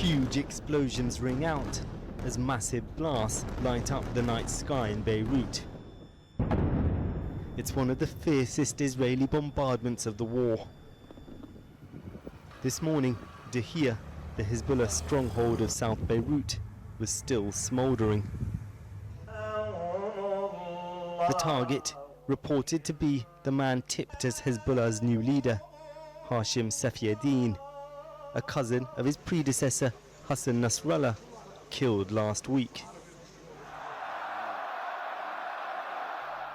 Huge explosions ring out as massive blasts light up the night sky in Beirut. It's one of the fiercest Israeli bombardments of the war. This morning, Dahia, the Hezbollah stronghold of South Beirut, was still smouldering. The target, reported to be the man tipped as Hezbollah's new leader, Hashim Safieddine, a cousin of his predecessor, Hassan Nasrallah, killed last week.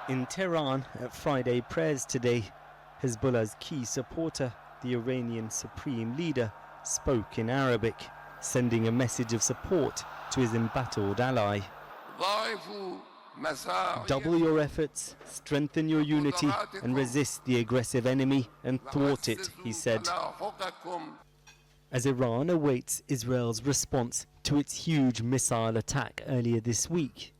In Tehran at Friday prayers today, Hezbollah's key supporter, the Iranian supreme leader, spoke in Arabic, sending a message of support to his embattled ally. Double your efforts, strengthen your unity and resist the aggressive enemy and thwart it, he said. As Iran awaits Israel's response to its huge missile attack earlier this week,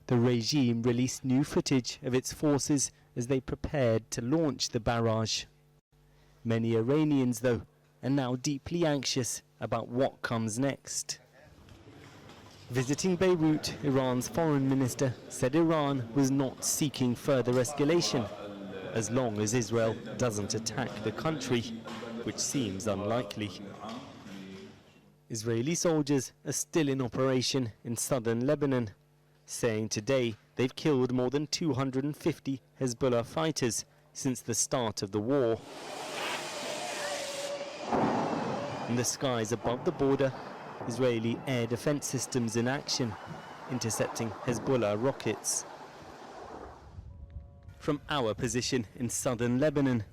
the regime released new footage of its forces as they prepared to launch the barrage. Many Iranians, though, are now deeply anxious about what comes next. Visiting Beirut, Iran's foreign minister said Iran was not seeking further escalation, as long as Israel doesn't attack the country, which seems unlikely. Israeli soldiers are still in operation in southern Lebanon, saying today they've killed more than 250 Hezbollah fighters since the start of the war. In the skies above the border, Israeli air defense systems in action, intercepting Hezbollah rockets. From our position in southern Lebanon,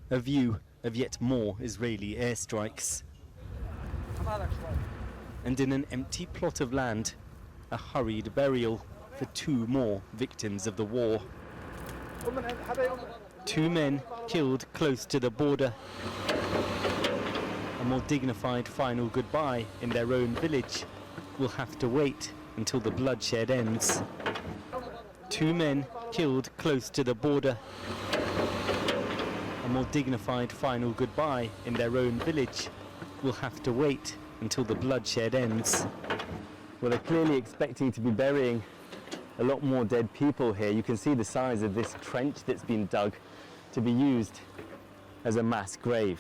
a view of yet more Israeli airstrikes. And in an empty plot of land, a hurried burial for 2 more victims of the war. 2 men killed close to the border. A more dignified final goodbye in their own village will have to wait until the bloodshed ends. 2 men killed close to the border. A more dignified final goodbye in their own village will have to wait until the bloodshed ends. Well, they're clearly expecting to be burying a lot more dead people here. You can see the size of this trench that's been dug to be used as a mass grave.